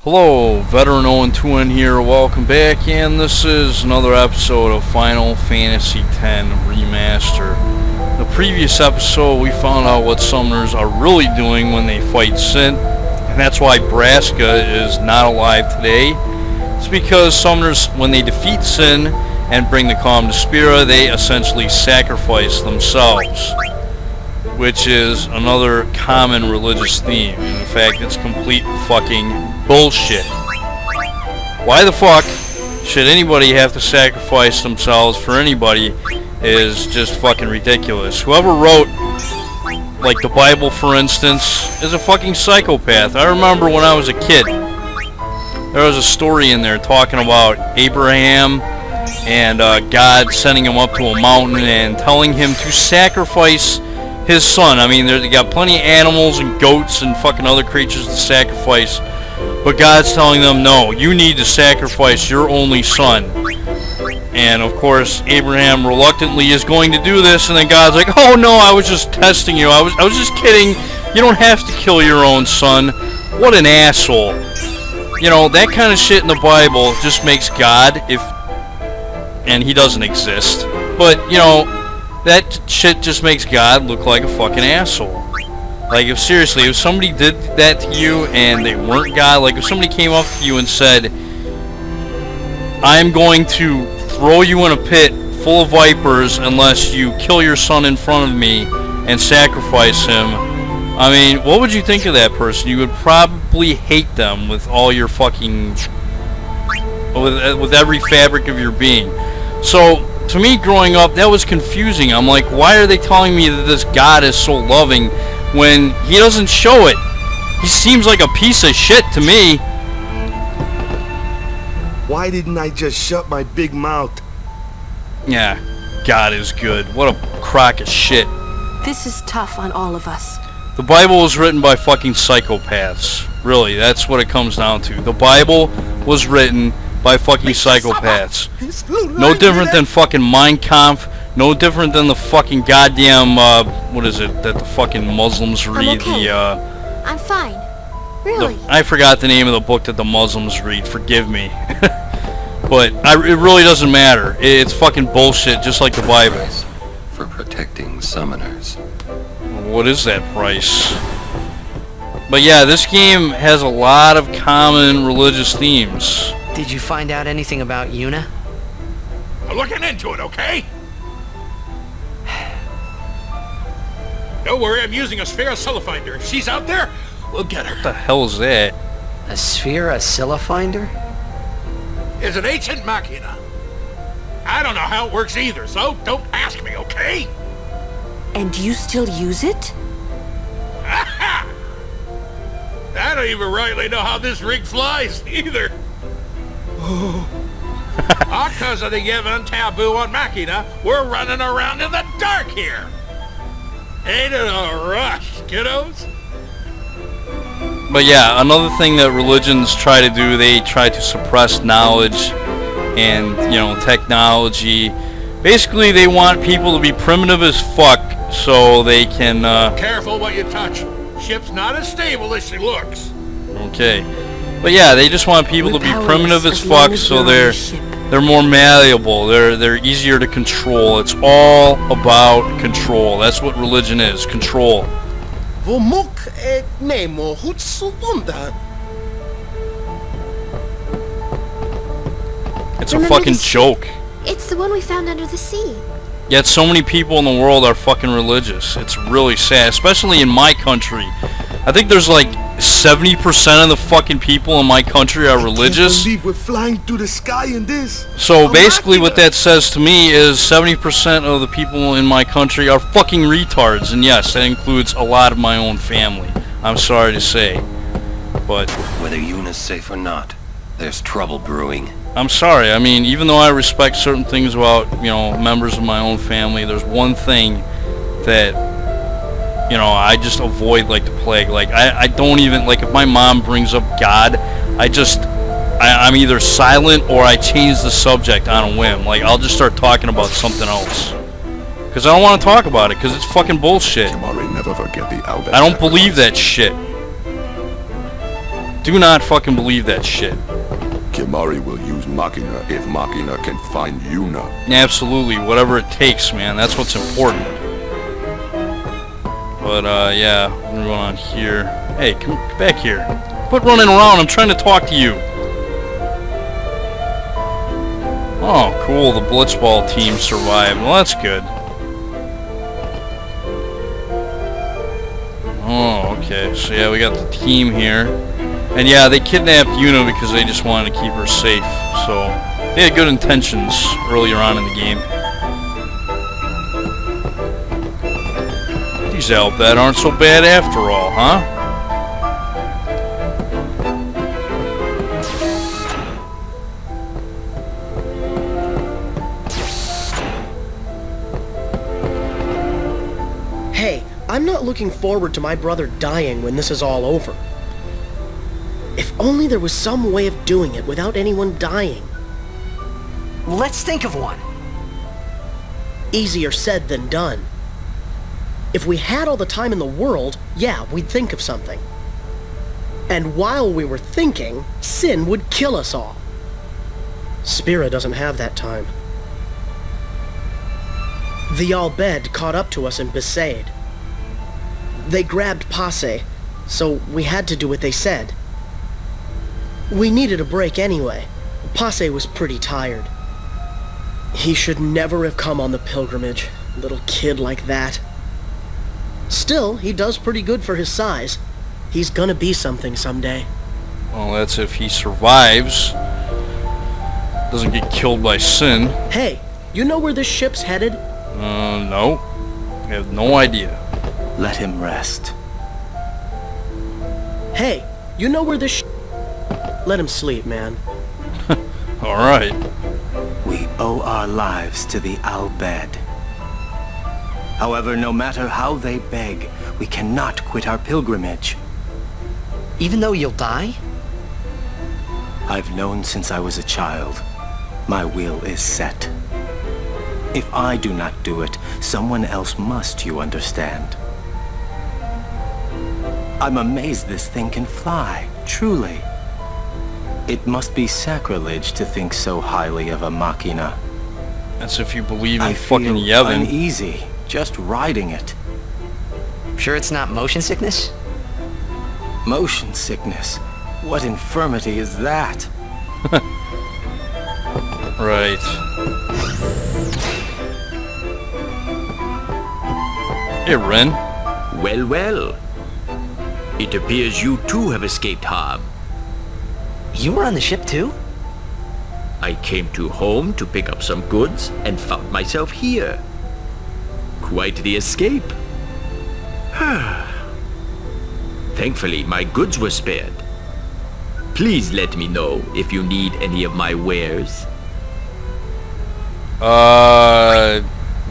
Hello, Veteran 0-2N here, welcome back, and this is another episode of Final Fantasy X Remaster. In the previous episode, we found out what summoners are really doing when they fight Unsent, and that's why Braska is not alive today. It's because summoners, when they defeat Unsent and bring the Calm to Spira, they essentially sacrifice themselves, which is another common religious theme. In fact, it's complete fucking bullshit. Why the fuck should anybody have to sacrifice themselves for anybody is just fucking ridiculous. Whoever wrote, like, the Bible, for instance, is a fucking psychopath. I remember when I was a kid, there was a story in there talking about Abraham and God sending him up to a mountain and telling him to sacrifice his son. I mean, they got plenty of animals and goats and fucking other creatures to sacrifice, but God's telling them, no, you need to sacrifice your only son. And of course, Abraham reluctantly is going to do this, and then God's like, oh no, I was just testing you. I was just kidding. You don't have to kill your own son. What an asshole. You know, that kind of shit in the Bible just makes God, and he doesn't exist, but, you know, that shit just makes God look like a fucking asshole. Like, if seriously, if somebody did that to you and they weren't God, like if somebody came up to you and said, I'm going to throw you in a pit full of vipers unless you kill your son in front of me and sacrifice him, I mean, what would you think of that person? You would probably hate them with all your fucking, with every fabric of your being. So, to me, growing up, that was confusing. I'm like, why are they telling me that this God is so loving when he doesn't show it? He seems like a piece of shit to me. Why didn't I just shut my big mouth? Yeah, God is good. What a crock of shit. This is tough on all of us. The Bible was written by fucking psychopaths. Really, that's what it comes down to. The Bible was written by fucking psychopaths. No different than fucking Mein Kampf. No different than the fucking goddamn, what is it, that the fucking Muslims read? I'm okay. I'm fine. Really? I forgot the name of the book that the Muslims read. Forgive me. But it really doesn't matter. It's fucking bullshit, just like the Bible. For protecting summoners. What is that price? But yeah, this game has a lot of common religious themes. Did you find out anything about Yuna? I'm looking into it, okay? Don't worry, I'm using a sphere oscillifinder. If she's out there, we'll get her. What the hell is that? A sphere oscillifinder? It's an ancient machina. I don't know how it works either, so don't ask me, okay? And you still use it? I don't even rightly know how this rig flies, either. Because of the given taboo on Machina, we're running around in the dark here. Ain't it a rush, kiddos? But yeah, another thing that religions try to do, they try to suppress knowledge and, you know, technology. Basically, they want people to be primitive as fuck so they can, Careful what you touch. Ship's not as stable as she looks. Okay. But yeah, they just want people to be primitive as fuck so they're more malleable, they're easier to control. It's all about control. That's what religion is, control. It's a fucking joke. It's the one we found under the sea. Yet so many people in the world are fucking religious. It's really sad, especially in my country. I think there's like 70% of the fucking people in my country are religious. I can't believe we're flying through the sky in this. So basically what that says to me is 70% of the people in my country are fucking retards. And yes, that includes a lot of my own family. I'm sorry to say. But Whether Yuna's safe or not, there's trouble brewing. I'm sorry. I mean, even though I respect certain things about, you know, members of my own family, there's one thing that, you know, I just avoid like the plague. Like, I don't even, like, if my mom brings up God, I'm either silent or I change the subject on a whim. Like, I'll just start talking about something else. Because I don't want to talk about it, because it's fucking bullshit. Never forget the I don't believe that shit. Do not fucking believe that shit. Kimari will use Machina if Machina can find Yuna. Absolutely, whatever it takes, man. That's what's important. But, yeah, we're going on here. Hey, come back here. Quit running around, I'm trying to talk to you. Oh, cool, the Blitzball team survived. Well, that's good. Oh, okay, so yeah, we got the team here. And yeah, they kidnapped Yuna because they just wanted to keep her safe. So, they had good intentions earlier on in the game. These Albed aren't so bad after all, huh? Hey, I'm not looking forward to my brother dying when this is all over. If only there was some way of doing it without anyone dying. Let's think of one. Easier said than done. If we had all the time in the world, yeah, we'd think of something. And while we were thinking, Sin would kill us all. Spira doesn't have that time. The Albed caught up to us in Besaid. They grabbed Passe, so we had to do what they said. We needed a break anyway. Passe was pretty tired. He should never have come on the pilgrimage, little kid like that. Still, he does pretty good for his size. He's gonna be something someday. Well, that's if he survives. Doesn't get killed by Sin. Hey, you know where this ship's headed? No. I have no idea. Let him rest. Hey, you know where this Let him sleep, man. Alright. We owe our lives to the Albed. However, no matter how they beg, we cannot quit our pilgrimage. Even though you'll die? I've known since I was a child. My will is set. If I do not do it, someone else must, you understand. I'm amazed this thing can fly, truly. It must be sacrilege to think so highly of a Machina. That's if you believe in I fucking feel Yevon. uneasy just riding it. Sure it's not motion sickness? Motion sickness? What infirmity is that? Right. Hey, Ren. Well, well. It appears you too have escaped harm. You were on the ship too? I came to home to pick up some goods and found myself here. Quite the escape. Thankfully, my goods were spared. Please let me know if you need any of my wares.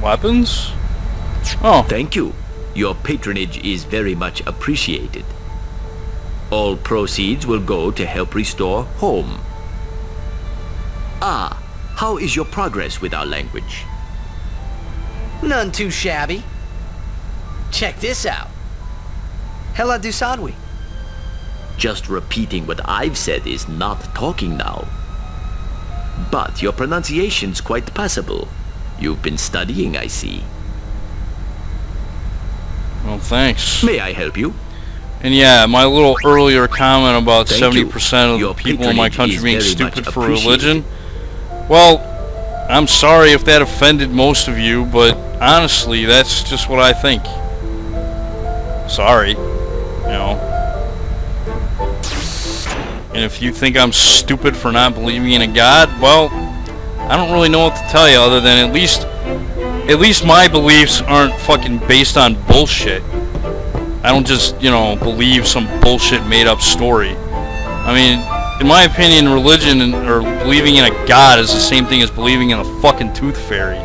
Weapons? Oh. Thank you. Your patronage is very much appreciated. All proceeds will go to help restore home. Ah, how is your progress with our language? None too shabby. Check this out. Hela Dusadwi. Just repeating what I've said is not talking now. But your pronunciation's quite passable. You've been studying, I see. Well, thanks. May I help you? And yeah, my little earlier comment about Thank 70% of you. the people in my patronage country is being very stupid much for appreciated. religion. Well, I'm sorry if that offended most of you, but honestly, that's just what I think. Sorry. You know. And if you think I'm stupid for not believing in a God, well, I don't really know what to tell you other than at least my beliefs aren't fucking based on bullshit. I don't just, you know, believe some bullshit made up story. I mean, in my opinion, religion or believing in a god is the same thing as believing in a fucking tooth fairy.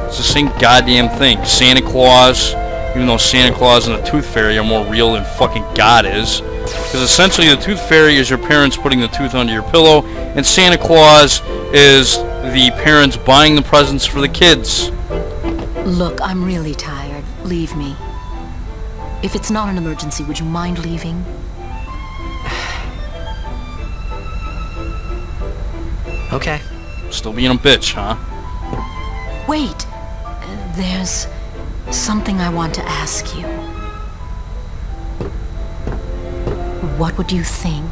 It's the same goddamn thing. Santa Claus, even though Santa Claus and the tooth fairy are more real than fucking God is. Because essentially the tooth fairy is your parents putting the tooth under your pillow, and Santa Claus is the parents buying the presents for the kids. Look, I'm really tired. Leave me. If it's not an emergency, would you mind leaving? Okay. Still being a bitch, huh? Wait. There's something I want to ask you. What would you think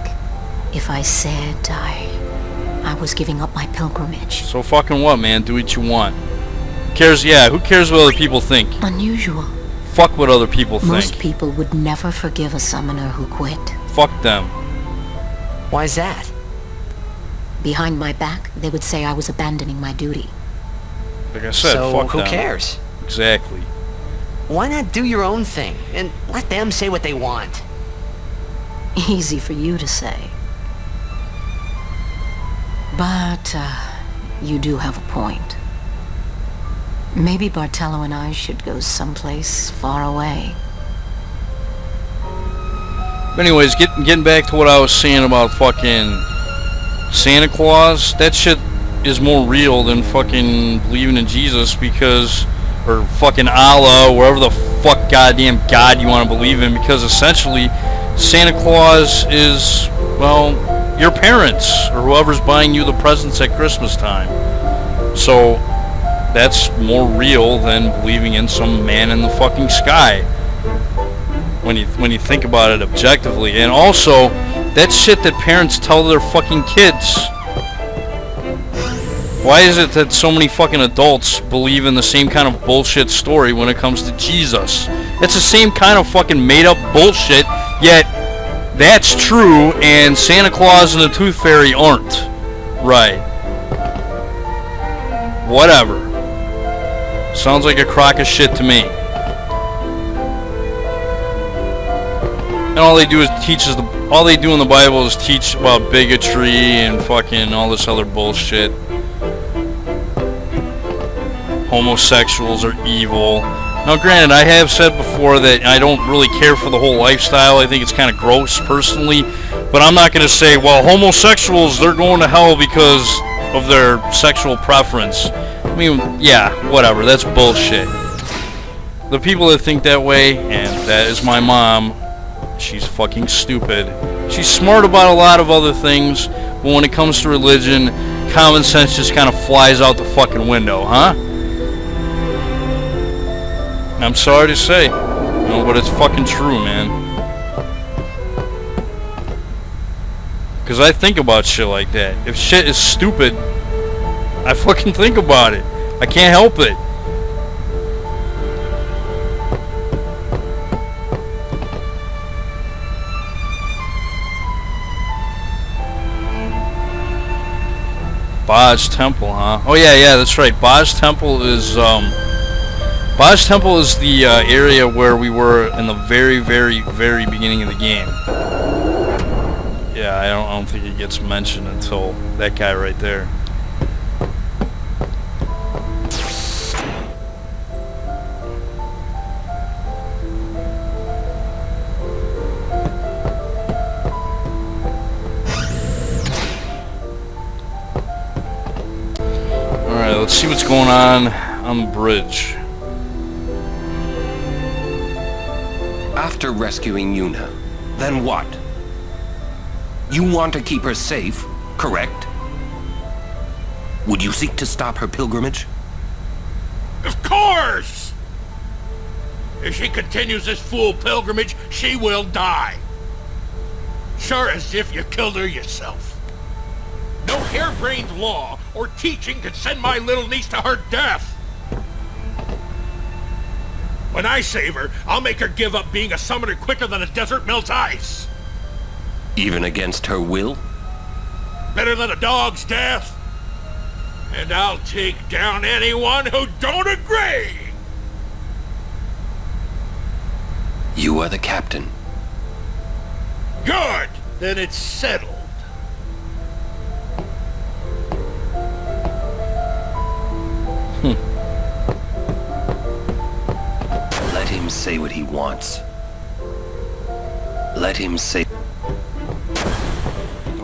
if I said I was giving up my pilgrimage? So fucking what, man? Do what you want. Who cares? Yeah, who cares what other people think? Unusual. Fuck what other people think. Most people would never forgive a summoner who quit. Fuck them. Why's that? Behind my back, they would say I was abandoning my duty. Like I said, So fuck who them. cares? Exactly. Why not do your own thing and let them say what they want? Easy for you to say. But, you do have a point. Maybe Bartello and I should go someplace far away. Anyways, getting back to what I was saying about fucking Santa Claus, that shit is more real than fucking believing in Jesus because, or fucking Allah, wherever the fuck goddamn God you want to believe in, because essentially Santa Claus is, well, your parents or whoever's buying you the presents at Christmas time. So that's more real than believing in some man in the fucking sky when you think about it objectively. And also, that shit that parents tell their fucking kids. Why is it that so many fucking adults believe in the same kind of bullshit story when it comes to Jesus? It's the same kind of fucking made up bullshit, yet that's true and Santa Claus and the Tooth Fairy aren't. Right. Whatever. Sounds like a crock of shit to me. And all they do is all they do in the Bible is teach about bigotry and fucking all this other bullshit. Homosexuals are evil. Now granted, I have said before that I don't really care for the whole lifestyle. I think it's kind of gross personally. But I'm not going to say, well, homosexuals, they're going to hell because of their sexual preference. I mean, yeah, whatever. That's bullshit. The people that think that way, and that is my mom, she's fucking stupid. She's smart about a lot of other things, but when it comes to religion, common sense just kind of flies out the fucking window, huh? I'm sorry to say, but it's fucking true, man. Because I think about shit like that. If shit is stupid, I fucking think about it. I can't help it. Baj Temple, huh? Oh yeah, that's right. Baj Temple is the area where we were in the very, very, very beginning of the game. Yeah, I don't think it gets mentioned until that guy right there. Alright, let's see what's going on the bridge. After rescuing Yuna, then what? You want to keep her safe, correct? Would you seek to stop her pilgrimage? Of course! If she continues this fool pilgrimage, she will die. Sure as if you killed her yourself. No harebrained law or teaching can send my little niece to her death. When I save her, I'll make her give up being a summoner quicker than a desert melts ice. Even against her will? Better than a dog's death. And I'll take down anyone who don't agree. You are the captain. Good. Then it's settled. Let him say what he wants. Let him say...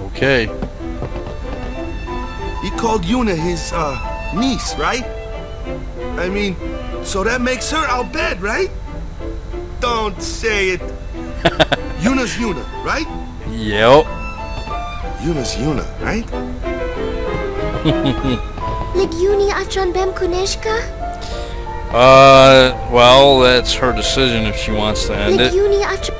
Okay. He called Yuna his, niece, right? I mean, so that makes her our bed, right? Don't say it. Yuna's Yuna, right? Yep. Yuna's Yuna, right? Ligyuni atron bem kuneshka? Well, that's her decision if she wants to end it. Ligyuni atron...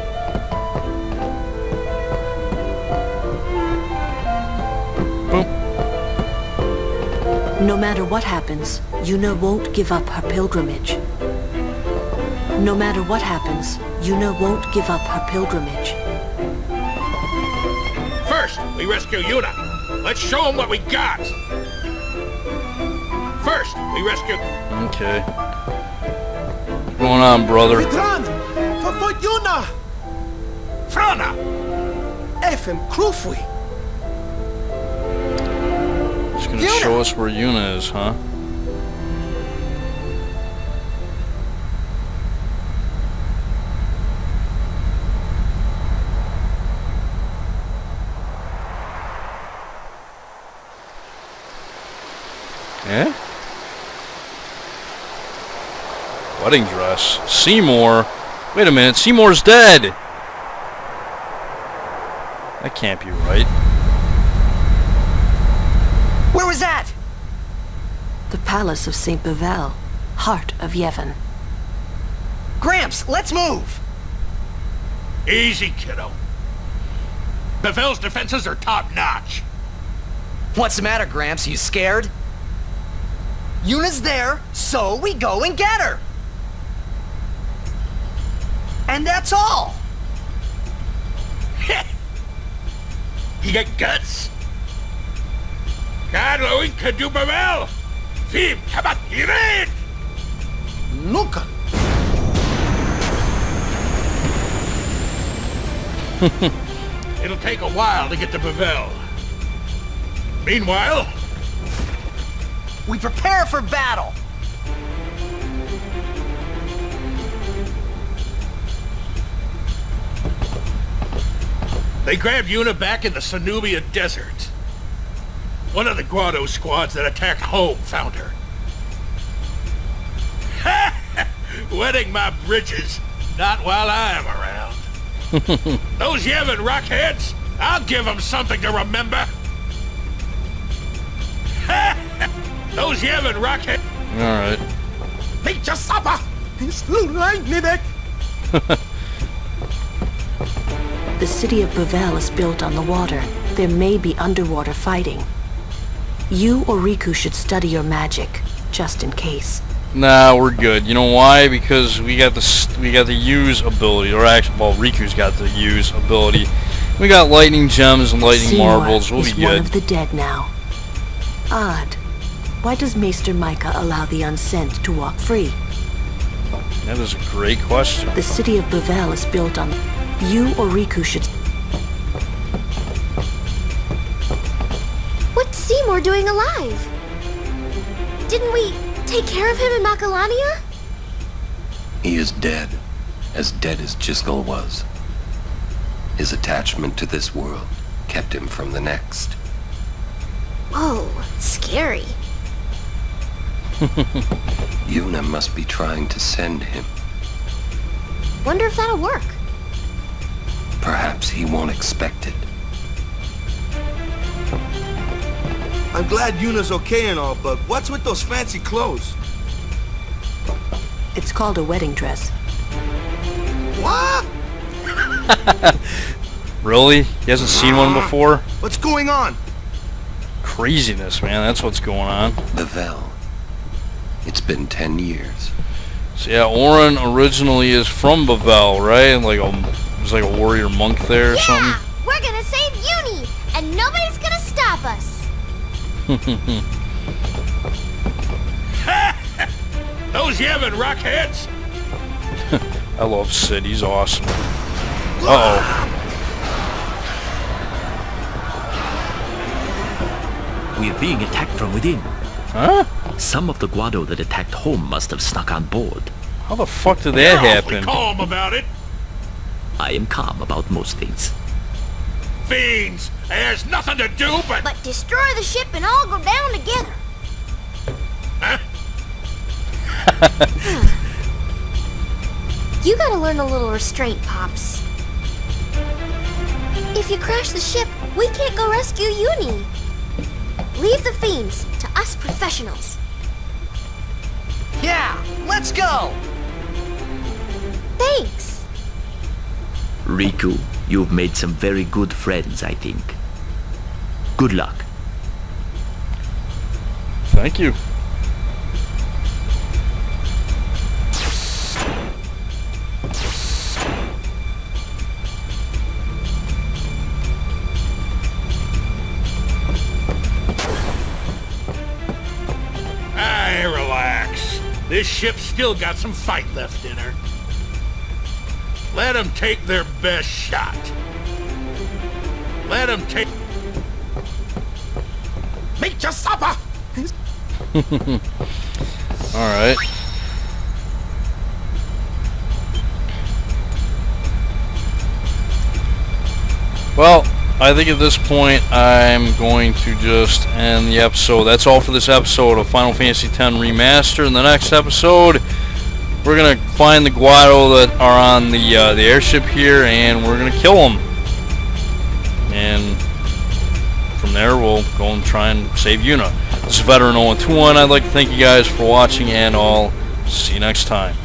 No matter what happens, Yuna won't give up her pilgrimage. No matter what happens, Yuna won't give up her pilgrimage. First, we rescue Yuna. Let's show them what we got. First, we rescue... Okay. What's going on, brother? Vidran! For Yuna! Frana! Efem Krufui! She's gonna show us where Yuna is, huh? Eh? Wedding dress. Seymour? Wait a minute, Seymour's dead! That can't be right. Where was that? The palace of St. Bevel, heart of Yevon. Gramps, let's move! Easy, kiddo. Bevel's defenses are top-notch. What's the matter, Gramps? You scared? Yuna's there, so we go and get her! And that's all! You got guts? God, Louis, could do Bevel! Fib, kabat, irid! Nunca! It'll take a while to get to Bevel. Meanwhile... we prepare for battle! They grabbed Yuna back in the Sanubia Desert. One of the Grotto squads that attacked home found her. Wetting my britches, not while I'm around. Those Yevon rockheads, I'll give them something to remember. Those Yevon rockheads. Alright. Pizza Sapa! It's Lulay Nidek! The city of Bevel is built on the water. There may be underwater fighting. You or Riku should study your magic, just in case. Nah, we're good. You know why? Because we got the use ability, or actually, well, Riku's got the use ability. We got lightning gems and lightning Seymour marbles. We'll be is good. one of the dead now. Odd. Why does Maester Micah allow the Unsent to walk free? That is a great question. The city of Bevel is built on... You or Riku should... What's Seymour doing alive? Didn't we take care of him in Macalania? He is dead as Jiskel was. His attachment to this world kept him from the next. Whoa, scary. Yuna must be trying to send him. Wonder if that'll work. Perhaps he won't expect it. I'm glad Yuna's okay and all, but what's with those fancy clothes? It's called a wedding dress. What? Really? He hasn't seen one before? What's going on? Craziness, man. That's what's going on. Bevel. It's been 10 years. So yeah, Orin originally is from Bevel, right? Like was like a warrior monk there or something. Yeah, we're gonna save Uni, and nobody's gonna stop us. Those Yevon rockheads! I love Sid. He's awesome. Uh-oh. We're being attacked from within. Huh? Some of the Guado that attacked home must have snuck on board. How the fuck did that happen? You're awfully calm about it. I am calm about most things. Fiends! There's nothing to do but... But destroy the ship and all go down together. Huh? You gotta learn a little restraint, Pops. If you crash the ship, we can't go rescue Uni. Leave the fiends to us professionals. Yeah, let's go! Thanks. Riku, you've made some very good friends, I think. Good luck. Thank you. Aye, relax. This ship's still got some fight left in her. Let them take their best shot. Let them take... Meet your supper! Alright. Well, I think at this point I'm going to just end the episode. That's all for this episode of Final Fantasy X Remaster. In the next episode, we're going to find the Guado that are on the airship here, and we're going to kill them. And from there, we'll go and try and save Yuna. This is Veteran 0121. I'd like to thank you guys for watching, and I'll see you next time.